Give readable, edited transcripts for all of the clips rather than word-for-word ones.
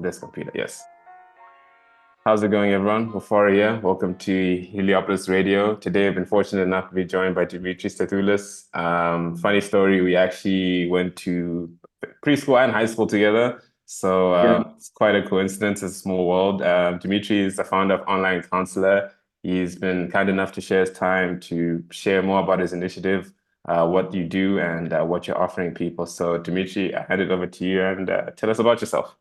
This computer, yes. How's it going, everyone? Before here, welcome to Heliopolis Radio. Today, I've been fortunate enough to be joined by Dimitri Stathoulis. Funny story, we actually went to preschool and high school together. So Yeah. it's quite a coincidence. It's a small world. Dimitri is the founder of Online Counselor. He's been kind enough to share his time to share more about his initiative, what you do, and what you're offering people. So, Dimitri, I hand it over to you and tell us about yourself.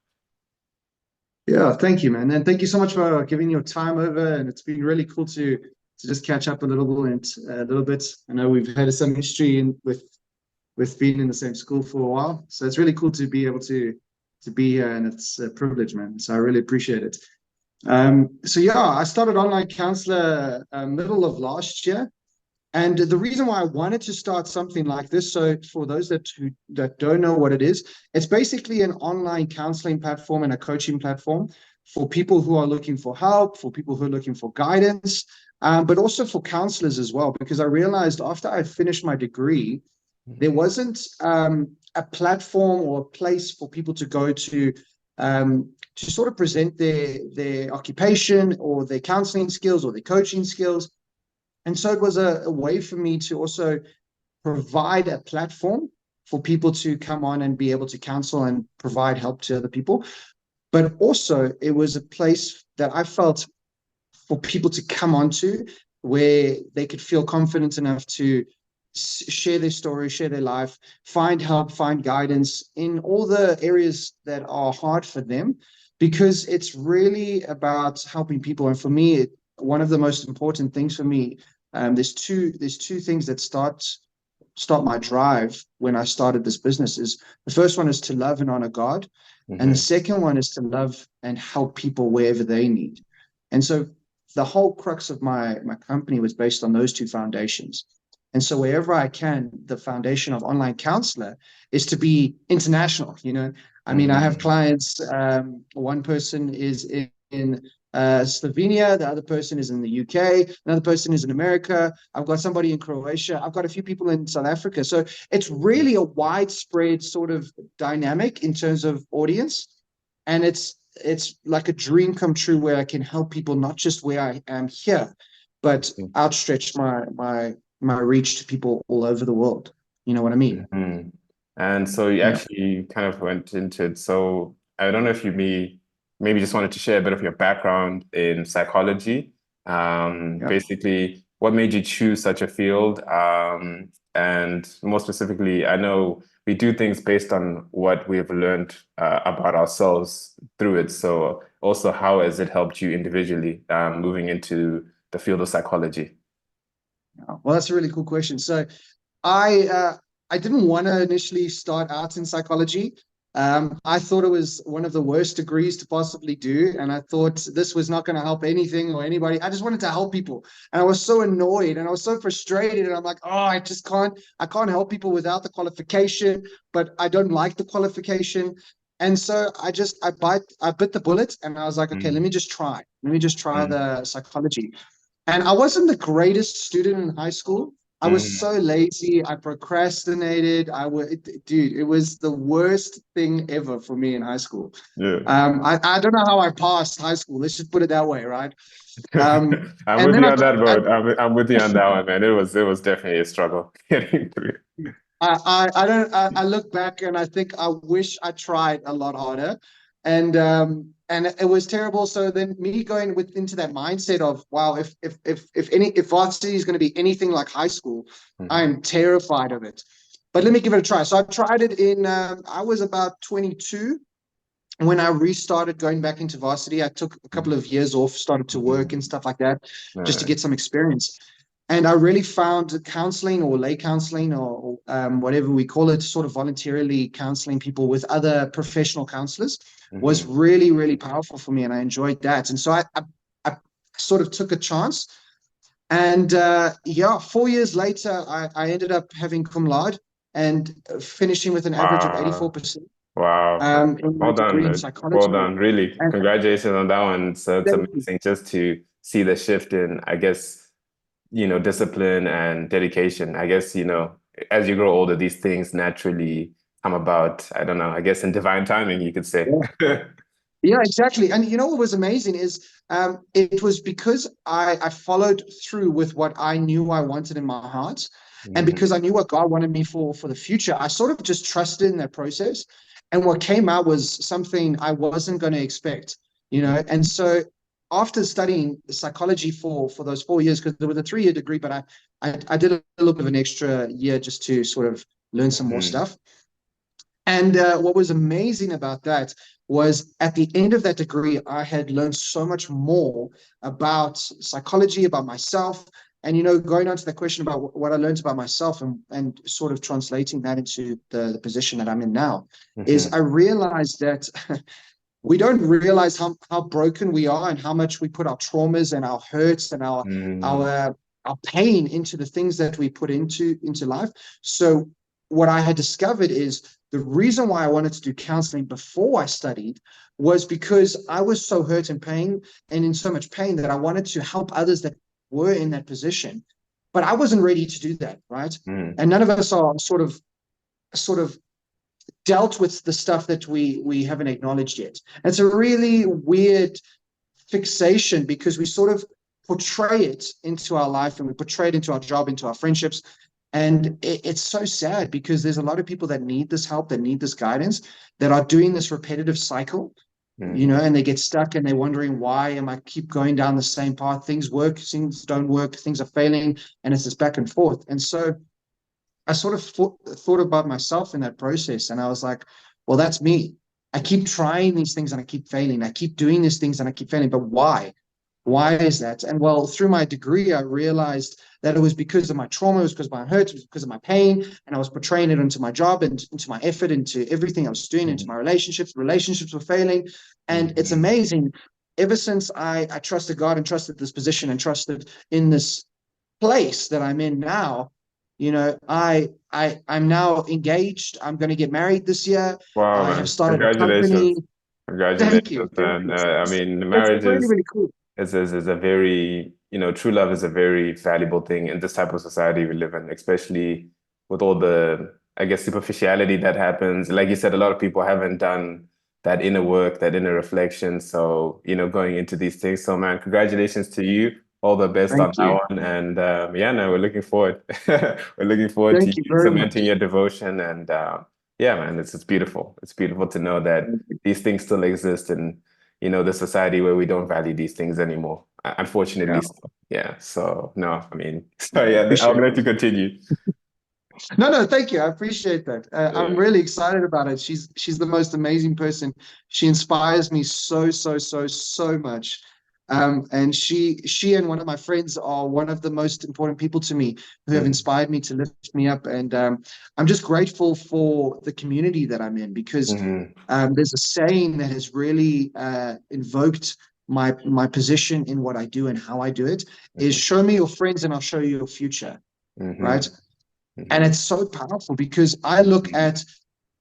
Yeah, thank you, man. And thank you so much for giving your time over. And it's been really cool to just catch up a little bit. I know we've had some history with being in the same school for a while. So it's really cool to be able to be here, and it's a privilege, man. So I really appreciate it. So yeah, I started online counselor middle of last year. And the reason why I wanted to start something like this, so for those that don't know what it is, it's basically an online counseling platform and a coaching platform for people who are looking for help, for people who are looking for guidance, but also for counselors as well. Because I realized after I finished my degree, there wasn't a platform or a place for people to go to sort of present their occupation or their counseling skills or their coaching skills. And so it was a way for me to also provide a platform for people to come on and be able to counsel and provide help to other people. But also, it was a place that I felt for people to come onto where they could feel confident enough to share their story, share their life, find help, find guidance in all the areas that are hard for them, because it's really about helping people. And for me, one of the most important things for me, there's two things that start my drive when I started this business. Is the first one is to love and honor God, and the Hmm. second one is to love and help people wherever they need. And so the whole crux of my company was based on those two foundations. And so wherever I can, the foundation of online counselor is to be international. I mean, I have Hmm. clients. One person is in Slovenia, the other person is in the UK, another person is in America. I've got somebody in Croatia. I've got a few people in South Africa. So it's really a widespread sort of dynamic in terms of audience. And it's like a dream come true where I can help people not just where I am here, but outstretch my reach to people all over the world. You know what I mean? Hmm. And so you Yeah. actually kind of went into it. So I don't know if you maybe just wanted to share a bit of your background in psychology. Yeah. Basically, what made you choose such a field? And more specifically, I know we do things based on what we've learned about ourselves through it. So also, how has it helped you individually moving into the field of psychology? Well, that's a really cool question. So I uh, I didn't want to initially start out in psychology. I thought it was one of the worst degrees to possibly do, and I thought this was not going to help anything or anybody. I just wanted to help people, and I was so annoyed and I was so frustrated, and I'm like, oh, I can't help people without the qualification, but I don't like the qualification, and so I bit the bullet, and I was like, okay, Mm, let me just try mm, the psychology. And I wasn't the greatest student in high school. I was so mm. lazy. I procrastinated. Dude, it was the worst thing ever for me in high school. Yeah. I don't know how I passed high school. Let's just put it that way, right? Um, I'm and with then you I on got, that boat. I'm with you on that one, man. It was definitely a struggle getting through. I don't I look back and I think I wish I tried a lot harder, and it was terrible. So then me going with into that mindset of wow, if varsity is going to be anything like high school, I Mhm. am terrified of it. But let me give it a try. So I tried it in I was about 22 when I restarted going back into varsity. I took a couple of years off, started to work and Mhm. stuff like that, just to Alright. get some experience. And I really found counseling or lay counseling or whatever we call it, sort of voluntarily counseling people with other professional counselors was Mhm. really, really powerful for me. And I enjoyed that. And so I sort of took a chance. And yeah, 4 years later, I ended up having cum laude and finishing with an average of Wow. 84% Wow. in my Well done, degree in man. Well psychology. done. Really. And Congratulations on that one. So it's thank you. amazing just to see the shift in, I guess, discipline and dedication. I guess, as you grow older, these things naturally come about. I don't know, I guess in divine timing, you could say. Yeah. Yeah, exactly. And you know what was amazing is it was because I followed through with what I knew I wanted in my heart. And Mm-hmm. because I knew what God wanted me for the future, I sort of just trusted in that process. And what came out was something I wasn't going to expect, you know. And so after studying psychology for those 4 years, because there was a 3 year degree, but I did a little bit of an extra year just to sort of learn some more Mm-hmm. stuff. And what was amazing about that was at the end of that degree, I had learned so much more about psychology, about myself. And, you know, going on to the question about what I learned about myself and sort of translating that into the position that I'm in now, is I realized that we don't realize how broken we are and how much we put our traumas and our hurts and Mm-hmm. our pain into the things that we put into life. So what I had discovered is the reason why I wanted to do counseling before I studied was because I was so hurt and pain and in so much pain that I wanted to help others that were in that position. But I wasn't ready to do that, right? Mm-hmm. And none of us are sort of dealt with the stuff that we haven't acknowledged yet. It's a really weird fixation because we sort of portray it into our life and we portray it into our job, into our friendships. And it's so sad because there's a lot of people that need this help, that need this guidance, that are doing this repetitive cycle, you know, Mm-hmm. and they get stuck and they're wondering, why am I keep going down the same path? Things work, things don't work, things are failing, and it's this back and forth. And so I sort of thought about myself in that process, and I was like, well, that's me. I keep trying these things and I keep failing. I keep doing these things and I keep failing. But why? Why is that? And well, through my degree, I realized that it was because of my trauma, it was because of my hurt, it was because of my pain, and I was portraying it into my job and into my effort, into everything I was doing, into my relationships. Relationships were failing, and it's Mm-hmm. amazing. Ever since I trusted God and trusted this position and trusted in this place that I'm in now, you know, I'm now engaged. I'm going to get married this year. Wow, I have man. started a company. Congratulations. Thank Congratulations, you, thank man. you. I mean, It's marriage really really cool. is a very, true love is a very valuable thing in this type of society we live in, especially with all the, I guess, superficiality that happens. Like you said, a lot of people haven't done that inner work, that inner reflection. So, going into these things. So, man, congratulations to you. All the best on Thank that you, one. And yeah, no, we're looking forward. We're looking forward to thank you you very cementing much. your devotion. And yeah, man, it's beautiful. It's beautiful to know that Thank you. these things still exist in, the society where we don't value these things anymore. Unfortunately, Yeah, so, yeah. So no, I mean, sorry, yeah, I'll appreciate let it. you continue. No, no, thank you. I appreciate that. I'm Yeah. really excited about it. She's the most amazing person. She inspires me so much. And she and one of my friends are one of the most important people to me who have Mm, inspired me to lift me up. And I'm just grateful for the community that I'm in because mhm, there's a saying that has really invoked my position in what I do and how I do it is mhm, show me your friends and I'll show you your future, right? mhm, And mhm, it's so powerful because I look mhm. at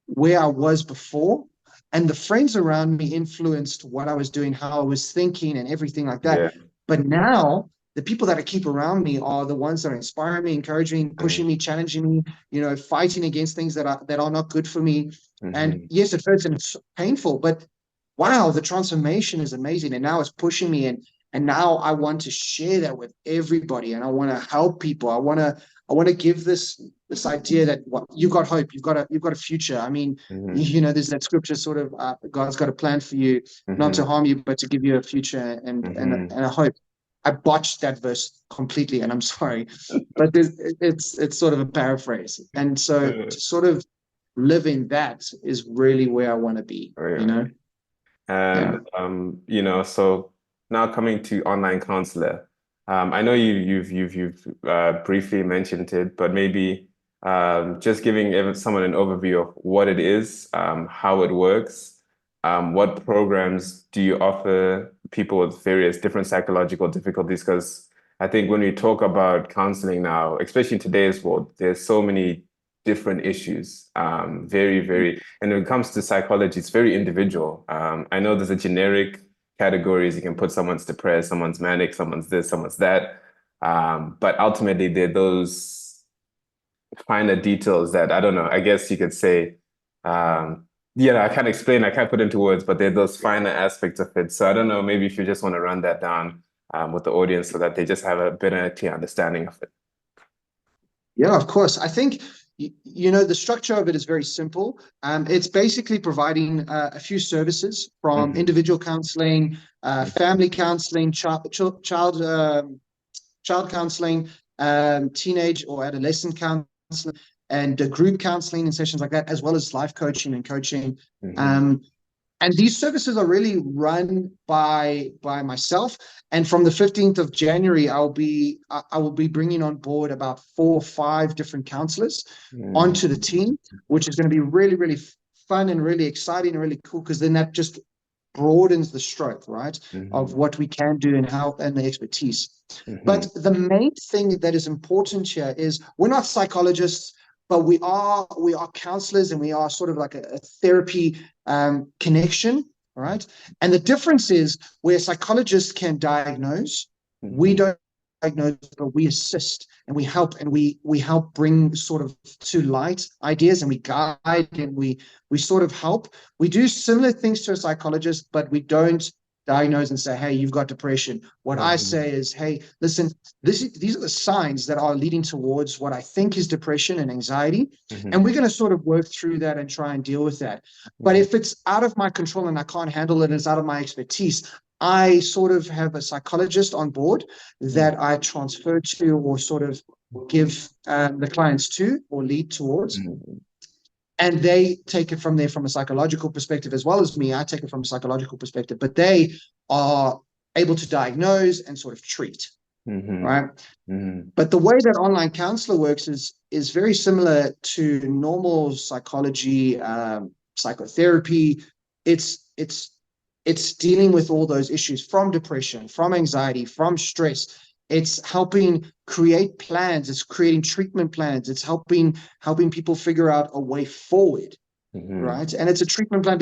where I was before, and the friends around me influenced what I was doing, how I was thinking, and everything like that. Yeah. But now, the people that I keep around me are the ones that are inspiring me, encouraging me, Mm, pushing me, challenging me, you know, fighting against things that are not good for me. And mhm, yes, it hurts and it's painful, but wow, the transformation is amazing. And now it's pushing me and now I want to share that with everybody and I want to help people. I want to give this idea that what you've got hope, you've got a future. I mean, mhm, you know, there's that scripture sort of God's got a plan for you, not to mhm, harm you, but to give you a future mhm. and a hope. I botched that verse completely, and I'm sorry, but it's sort of a paraphrase. And so to sort of live in that is really where I want to be, Right, you right. know? And Yeah. so now coming to online counselor, I know you've briefly mentioned it, but maybe just giving someone an overview of what it is, how it works, what programs do you offer people with various different psychological difficulties? Because I think when we talk about counseling now, especially in today's world, there's so many different issues, and when it comes to psychology, it's very individual. I know there's a generic categories. You can put someone's depressed, someone's manic, someone's this, someone's that. But ultimately, they're those finer details that I don't know. I guess you could say, Yeah, I can't explain, I can't put into words, but there are those finer aspects of it. So I don't know, maybe if you just want to run that down with the audience so that they just have a better clear understanding of it. Yeah, of course. I think you know the structure of it is very simple. It's basically providing a few services from Hmm. individual counseling, family counseling, child counseling, teenage or adolescent counseling, and group counseling and sessions like that, as well as life coaching and coaching. Hmm. Um, and these services are really run by myself. And from the 15th of January, I will be bringing on board about 4 or 5 different counselors onto the team, which is going to be really, really fun and really exciting and really cool, because then that just broadens the stroke, right, of Hmm. what we can do and how and the expertise. Hmm. But the main thing that is important here is we're not psychologists, but we are counselors, and we are sort of like a therapy connection, all right? And the difference is where psychologists can diagnose, we Hmm. don't diagnose, but we assist and we help, and we help bring sort of to light ideas, and we guide, and we sort of help. We do similar things to a psychologist, but we don't diagnose and say, hey, you've got depression. What I Hmm. say is, hey, listen, these are the signs that are leading towards what I think is depression and anxiety. And Hmm. we're going to sort of work through that and try and deal with that. But Hmm. if it's out of my control and I can't handle it and it's out of my expertise, I sort of have a psychologist on board Hmm. that I transfer to, or sort of give the clients to or lead towards. Hmm. And they take it from there from a psychological perspective, as well as me. I take it from a psychological perspective, but they are able to diagnose and sort of treat, Hmm. right? Hmm. But the way that online counselor works is very similar to normal psychology, psychotherapy. It's dealing with all those issues, from depression, from anxiety, from stress. It's helping create plans. It's creating treatment plans. It's helping people figure out a way forward, Hmm. right? And it's a treatment plan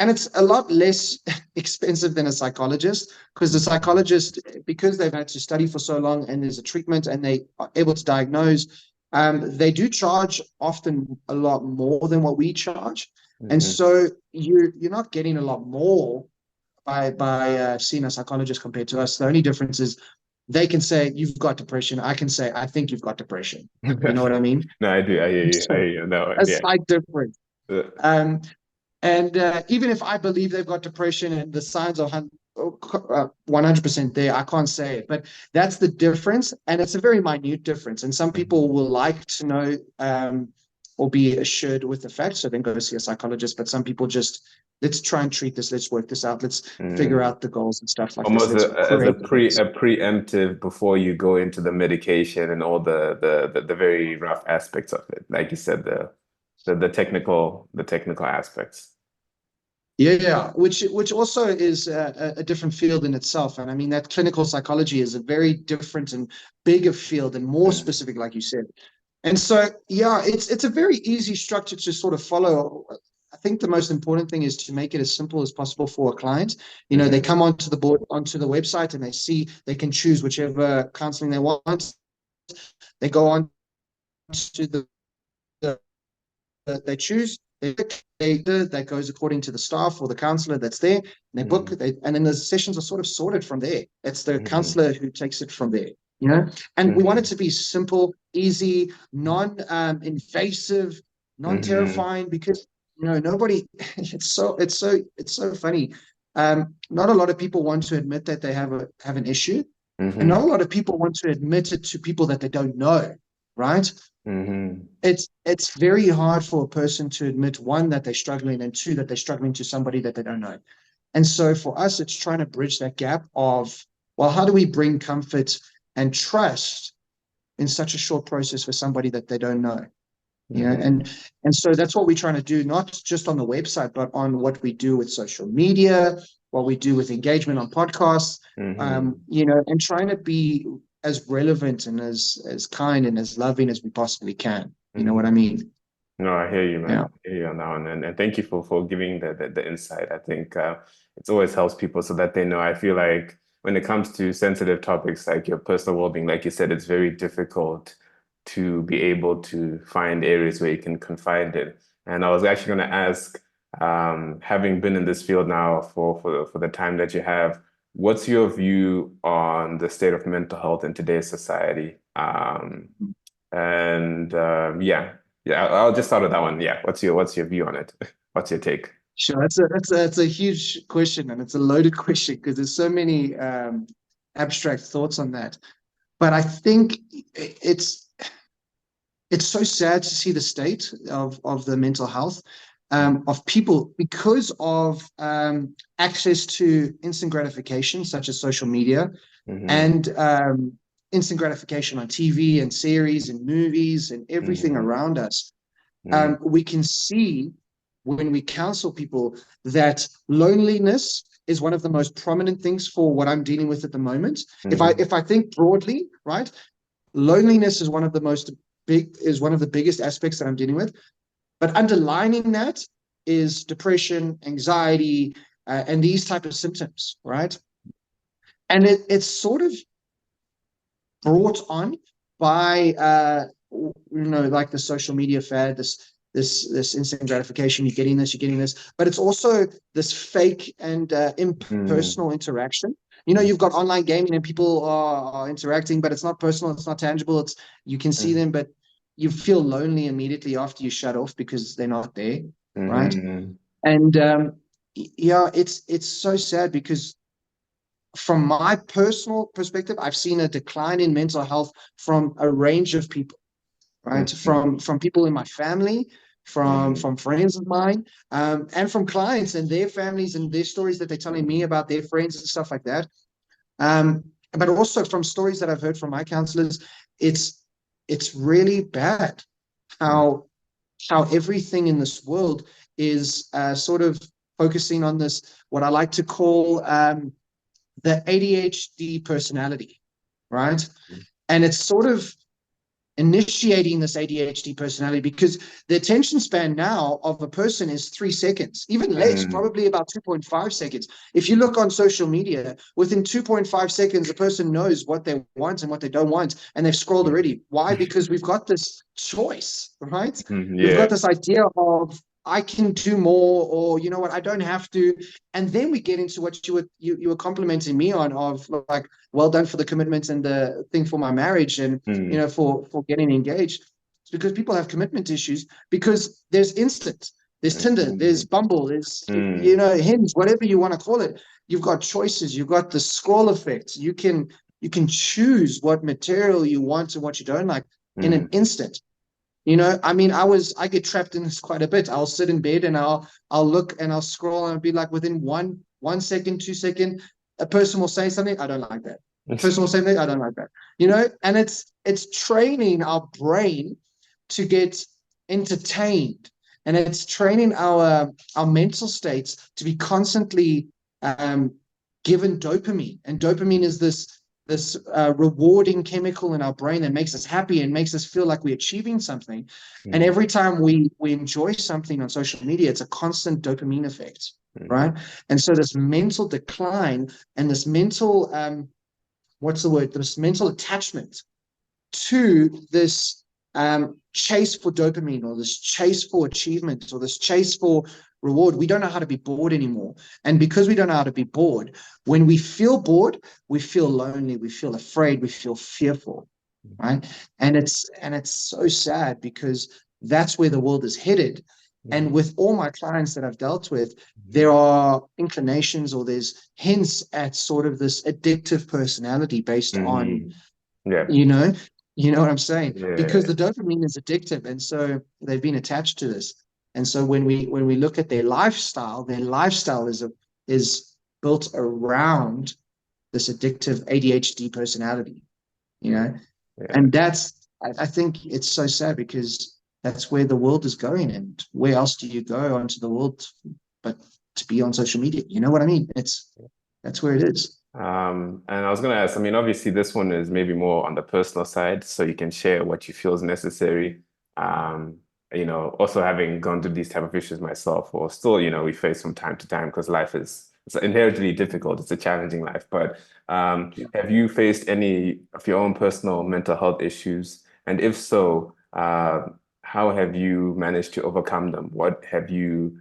and it's a lot less expensive than a psychologist, because the psychologist, because they've had to study for so long and there's a treatment and they are able to diagnose, they do charge often a lot more than what we charge. And Hmm. so you're not getting a lot more by seeing a psychologist compared to us. The only difference is they can say you've got depression. I can say I think you've got depression. You know what I mean? No, I do. I hear you. I So hear you. No, a yeah. slight difference. Uh, Um, and even if I believe they've got depression and the signs are 100% there, I can't say it. But that's the difference. And it's a very minute difference. And some people will like to know, or be assured with the fact, so then go see a psychologist. But some people just, let's try and treat this. Let's work this out. Let's figure mm. out the goals and stuff like this. Almost Let's as create the goals. a preemptive before you go into the medication and all the very rough aspects of it. Like you said, the technical aspects. Yeah, yeah, which also is a different field in itself. And I mean, that clinical psychology is a very different and bigger field and more Mm. specific, like you said. And so, yeah, it's a very easy structure to sort of follow. I think the most important thing is to make it as simple as possible for a client. You know, they Hmm. come onto the website, and they can choose whichever counseling they want. They go on to the they choose, that goes according to the staff or the counselor that's there. And they book, Hmm. and then the sessions are sort of sorted from there. It's the Hmm. counselor who takes it from there, you know. And we want it Hmm. to be simple, easy, non-invasive, Hmm. non-terrifying, because nobody. It's so funny. Not a lot of people want to admit that they have an issue, and not a Hmm. lot of people want to admit it to people that they don't know, right? Hmm. It's very hard for a person to admit, one, that they're struggling, and two, that they're struggling to somebody that they don't know. And so for us, it's trying to bridge that gap of, well, how do we bring comfort and trust in such a short process for somebody that they don't know? Hmm. And so that's what we're trying to do, not just on the website, but on what we do with social media, what we do with engagement on podcasts, Hmm. and trying to be as relevant and as kind and as loving as we possibly can. You know what I Hmm. mean? No, I hear you, man. Yeah. I hear you on that one. And thank you for giving the insight. I think it always helps people so that they know. I feel like when it comes to sensitive topics like your personal well-being, like you said, it's very difficult to be able to find areas where you can confide in. And I was actually going to ask, having been in this field now for the time that you have, what's your view on the state of mental health in today's society? Yeah, I'll just start with that one. Yeah, what's your view on it? What's your take? Sure, that's a huge question, and it's a loaded question because there's so many abstract thoughts on that. But I think it's it's so sad to see the state of the mental health of people because of access to instant gratification, such as social media, Hmm. and instant gratification on TV and series and movies and everything Hmm. around us. Hmm. We can see when we counsel people that loneliness is one of the most prominent things for what I'm dealing with at the moment. Hmm. If I think broadly, right, loneliness is one of the biggest aspects that I'm dealing with. But underlining that is depression, anxiety, and these type of symptoms, right? And it's sort of brought on by like the social media fad, this instant gratification. You're getting this, but it's also this fake and Hmm. impersonal interaction. You've got online gaming and people are interacting, but it's not personal, it's not tangible. It's You can see them, but you feel lonely immediately after you shut off because they're not there, right? Hmm. And yeah, it's so sad because from my personal perspective, I've seen a decline in mental health from a range of people, right? Hmm. From people in my family, Hmm. from friends of mine, and from clients and their families and their stories that they're telling me about their friends and stuff like that. Um, but also from stories that I've heard from my counselors, it's it's really bad how everything in this world is sort of focusing on this, what I like to call the ADHD personality, right? And it's sort of initiating this ADHD personality because the attention span now of a person is 3 seconds, even less, Hmm. probably about 2.5 seconds. If you look on social media, within 2.5 seconds, a person knows what they want and what they don't want, and they've scrolled already. Why? Because we've got this choice, right? We've Yeah. got this idea of I can do more, or you know what, I don't have to. And then we get into what you were complimenting me on of like, well done for the commitment and the thing for my marriage and Hmm. for getting engaged. It's because people have commitment issues because there's instant, there's Tinder, Hmm. there's Bumble, there's Hmm. Hinge, whatever you want to call it. You've got choices, you've got the scroll effect. You can choose what material you want and what you don't like in an Hmm. instant. I mean, I get trapped in this quite a bit. I'll sit in bed and I'll look and I'll scroll and I'll be like within 1 second, 2 second, a person will say something, I don't like that. Person will say something, I don't like that. And it's training our brain to get entertained. And it's training our mental states to be constantly um, given dopamine. And dopamine is this rewarding chemical in our brain that makes us happy and makes us feel like we're achieving something. And Hmm. every time we enjoy something on social media, it's a constant dopamine effect, Hmm. right? And so this mental decline and this mental what's the word? This mental attachment to this chase for dopamine or this chase for achievement or this chase for reward. We don't know how to be bored anymore. And because we don't know how to be bored, when we feel bored, we feel lonely, we feel afraid, we feel fearful, right? And it's so sad because that's where the world is headed. Hmm. And with all my clients that I've dealt with, there are inclinations or there's hints at sort of this addictive personality based on Hmm. Yeah. you know, you know what I'm saying? Because Yeah. the dopamine is addictive, and so they've been attached to this. And so when we look at their lifestyle is built around this addictive ADHD personality, you Yeah. know, Yeah. and I think it's so sad because that's where the world is going, and where else do you go onto the world but to be on social media? You know what I mean? That's where it is. And I was going to ask, I mean, obviously this one is maybe more on the personal side, so you can share what you feel is necessary. Um, also having gone through these type of issues myself, or still, we face from time to time because life is it's inherently difficult. It's a challenging life. But Yeah. have you faced any of your own personal mental health issues? And if so, how have you managed to overcome them? What have you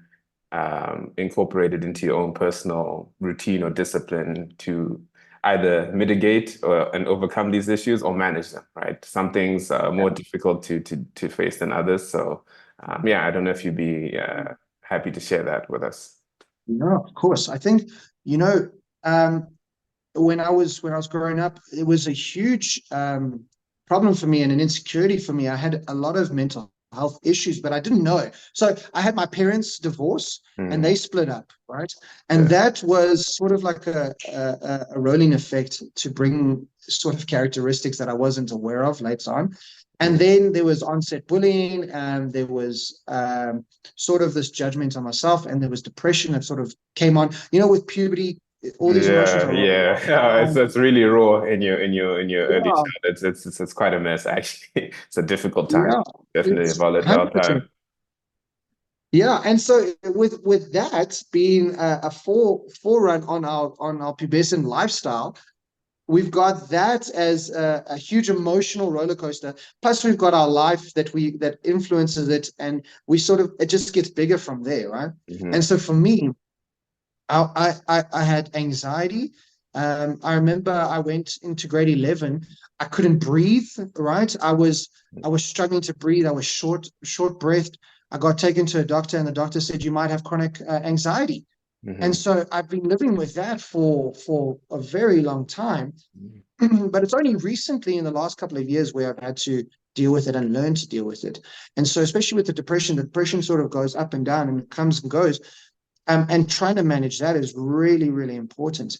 incorporated into your own personal routine or discipline to either mitigate and overcome these issues or manage them, right? Some things are more difficult to face than others. So yeah, I don't know if you'd be happy to share that with us. No, of course. I think, you know, um, when I was growing up, it was a huge problem for me and an insecurity for me. I had a lot of mental health issues, but I didn't know it. So I had my parents divorce and they Mm, split up, right? And yeah. that was sort of like a rolling effect to bring sort of characteristics that I wasn't aware of later on. And Mm, then there was onset bullying, and there was sort of this judgment on myself, and there was depression that sort of came on. You know, with puberty, all these emotions yeah, are yeah. It's really raw in your early yeah, childhood. It's quite a mess actually. It's a difficult time. yeah, Definitely a it's volatile 100%. time. Yeah, and so with that being a forerun on our pubescent lifestyle, we've got that as a huge emotional roller coaster. Plus, we've got our life that influences it, and we sort of it just gets bigger from there, right? And Hmm. so for me, I had anxiety. I remember I went into grade 11. I couldn't breathe, right? I was struggling to breathe. I was short breathed. I got taken to a doctor, and the doctor said you might have chronic anxiety. And Hmm. so I've been living with that for a very long time. But it's only recently in the last couple of years where I've had to deal with it and learn to deal with it. And so especially with the depression sort of goes up and down and it comes and goes. And trying to manage that is really, really important.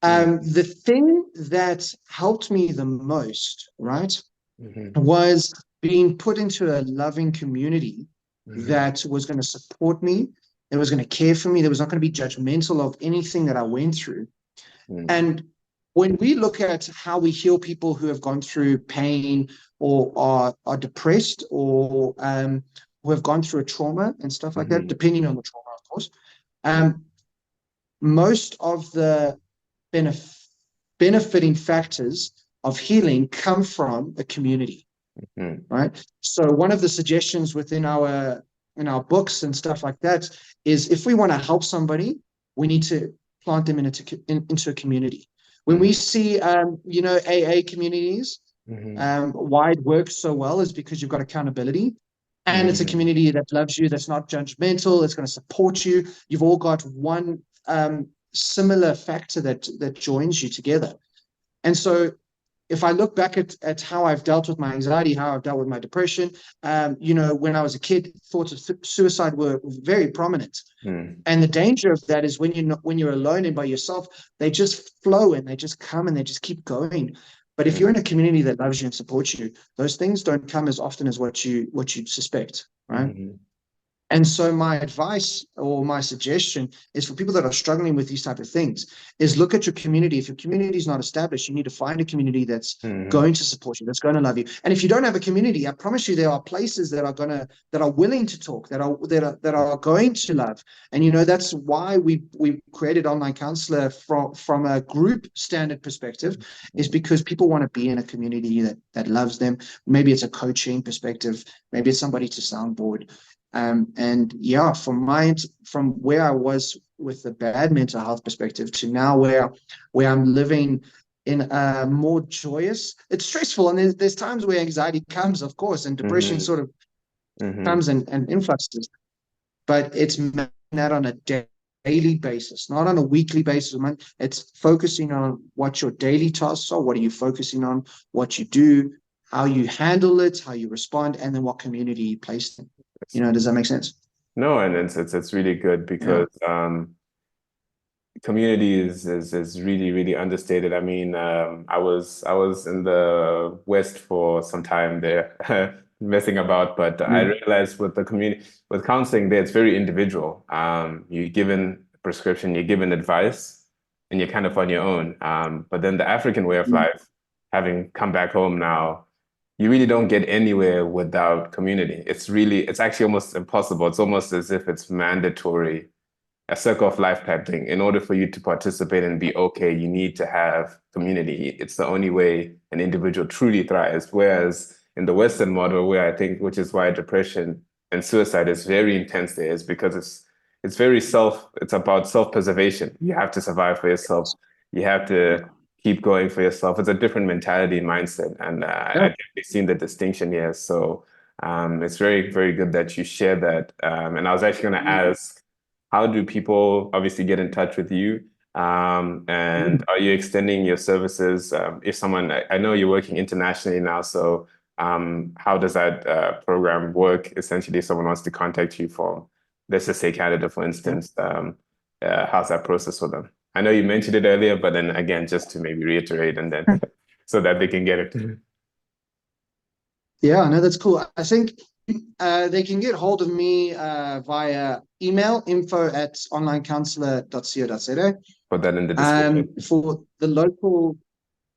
Hmm. The thing that helped me the most, right, Hmm. was being put into a loving community Hmm. that was going to support me, that was going to care for me, that was not going to be judgmental of anything that I went through. Hmm. And when we look at how we heal people who have gone through pain or are depressed or who have gone through a trauma and stuff like that, Hmm. depending on the trauma, of course, um, most of the benef- benefiting factors of healing come from a community, Hmm. right? So one of the suggestions within our in our books and stuff like that is if we want to help somebody, we need to plant them into a community. When we Hmm. see, AA communities, Hmm. why it works so well is because you've got accountability, and it's a Hmm. community that loves you, that's not judgmental, it's going to support you. You've all got one similar factor that joins you together. And so if I look back at how I've dealt with my anxiety, how I've dealt with my depression, when I was a kid, thoughts of suicide were very prominent. Hmm. And the danger of that is when you're alone and by yourself, they just flow and they just come and they just keep going. But if you're in a community that loves you and supports you, those things don't come as often as what you'd suspect, right? Hmm. And so my advice or my suggestion is for people that are struggling with these type of things is look at your community. If your community is not established, you need to find a community that's Hmm. going to support you, that's going to love you. And if you don't have a community, I promise you there are places that are willing to talk, that are going to love. And that's why we created Online Counselor from a group standard perspective, is because people want to be in a community that loves them. Maybe it's a coaching perspective, maybe it's somebody to soundboard. And yeah, from where I was with the bad mental health perspective to now where I'm living in a more joyous, it's stressful. And there's times where anxiety comes, of course, and depression Hmm. sort of Hmm. comes and influxes, but it's that on a daily basis, not on a weekly basis. It's focusing on what your daily tasks are, what are you focusing on, what you do, how you handle it, how you respond, and then what community you place in. Does that make sense? No, and it's really good Yeah. because community is really really understated. I mean, I was in the West for some time there, messing about, but I Mm. realized with the community with counseling there, it's very individual. You're given a prescription, you're given advice, and you're kind of on your own. But then the African way of Mm. life, having come back home now, you really don't get anywhere without community. It's actually almost impossible. It's almost as if it's mandatory, a circle of life type thing. In order for you to participate and be okay, you need to have community. It's the only way an individual truly thrives. Whereas in the Western model, where I think, which is why depression and suicide is very intense there, is because it's very it's about self-preservation. You have to survive for yourself. You have to keep going for yourself. It's a different mentality and mindset. And I Yeah. definitely seen the distinction here. So it's very, very good that you share that. And I was actually going to ask, how do people obviously get in touch with you? And are you extending your services? If someone, I know you're working internationally now, so how does that program work? Essentially, if someone wants to contact you from, let's just say Canada, for instance, how's that process for them? I know you mentioned it earlier, but then again, just to maybe reiterate and then so that they can get it. Yeah, no, that's cool. I think they can get hold of me via email, info@onlinecounsellor.co.za. Put that in the description. For the local,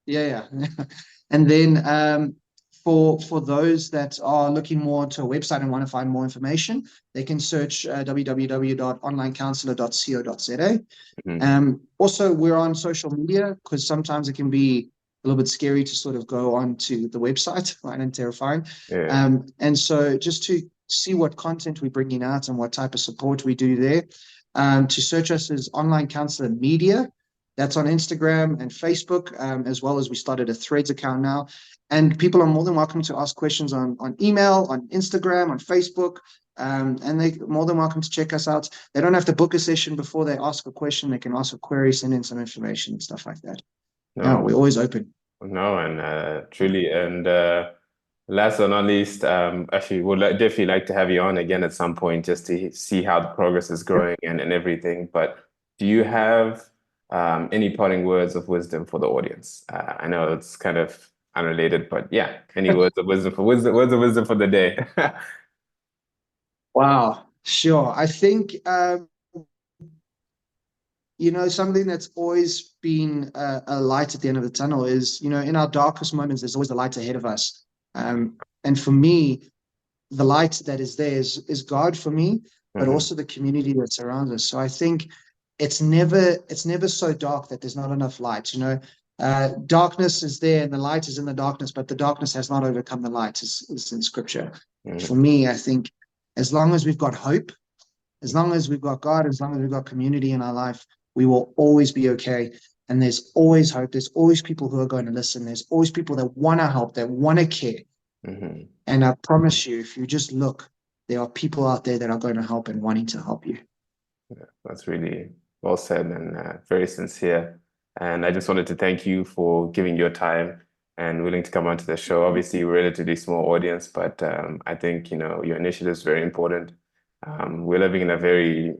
yeah, yeah. And then for those that are looking more to a website and want to find more information, they can search www.onlinecounsellor.co.za. Mhm. Also, we're on social media because sometimes it can be a little bit scary to sort of go onto the website, right, and terrifying. Yeah. And so just to see what content we're bringing out and what type of support we do there, to search us as Online Counselor Media. That's on Instagram and Facebook, as well as we started a Threads account now. And people are more than welcome to ask questions on email, on Instagram, on Facebook. And they're more than welcome to check us out. They don't have to book a session before they ask a question. They can ask a query, send in some information and stuff like that. Yeah, No, we're always open. no, and truly, and last but not least, actually, definitely like to have you on again at some point just to see how the progress is growing and everything. But do you have any parting words of wisdom for the audience? I know it's kind of unrelated, but yeah, any words of wisdom words of wisdom for the day? Wow, sure. I think something that's always been a light at the end of the tunnel is, in our darkest moments, there's always the light ahead of us. And for me, the light that is there is God for me, but Mhm. also the community that surrounds us. So I think it's never so dark that there's not enough light. Darkness is there and the light is in the darkness, but the darkness has not overcome the light, is in scripture. For Mhm. me, I think as long as we've got hope, as long as we've got God, as long as we've got community in our life, we will always be okay. And there's always hope. There's always people who are going to listen. There's always people that want to help, that want to care. Mhm. And I promise you, if you just look, there are people out there that are going to help and wanting to help you. That's really well said and very sincere. And I just wanted to thank you for giving your time and willing to come onto the show. Obviously, we're a relatively small audience, but I think, your initiative is very important. We're living in a very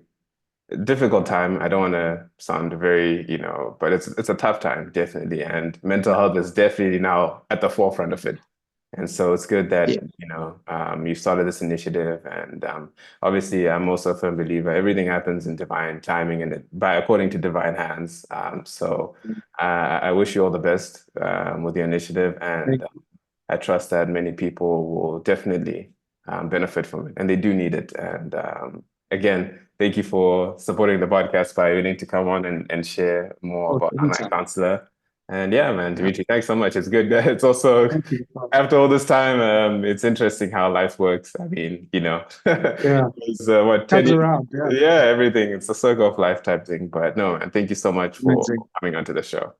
difficult time. I don't want to sound very, but it's a tough time, definitely. And mental health is definitely now at the forefront of it. And so it's good that, Yeah. you started this initiative. And obviously, I'm also a firm believer everything happens in divine timing and by according to divine hands. So I wish you all the best with your initiative. And I trust that many people will definitely benefit from it, and they do need it. And again, thank you for supporting the podcast by willing to come on and share more Oh, about Online anytime. Counselor. And yeah, man, Yeah. Dimitri, thanks so much. It's good. It's also Thank you. after all this time, it's interesting how life works. I mean, Yeah. it's what 10 Comes years? around. Yeah. Yeah, everything. It's a circle of life type thing. But no, man, thank you so much for Amazing. coming onto the show.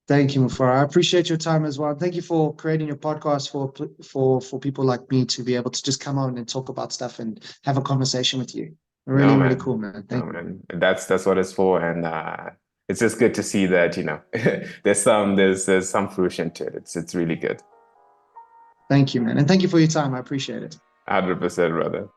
Thank you, Mufara. I appreciate your time as well. Thank you for creating your podcast for people like me to be able to just come on and talk about stuff and have a conversation with you. No, Really, really man. cool, man. No, Thank you. man. That's what it's for. And it's just good to see that, there's some fruition to it. It's really good. Thank you, man. And thank you for your time. I appreciate it. 100%, brother.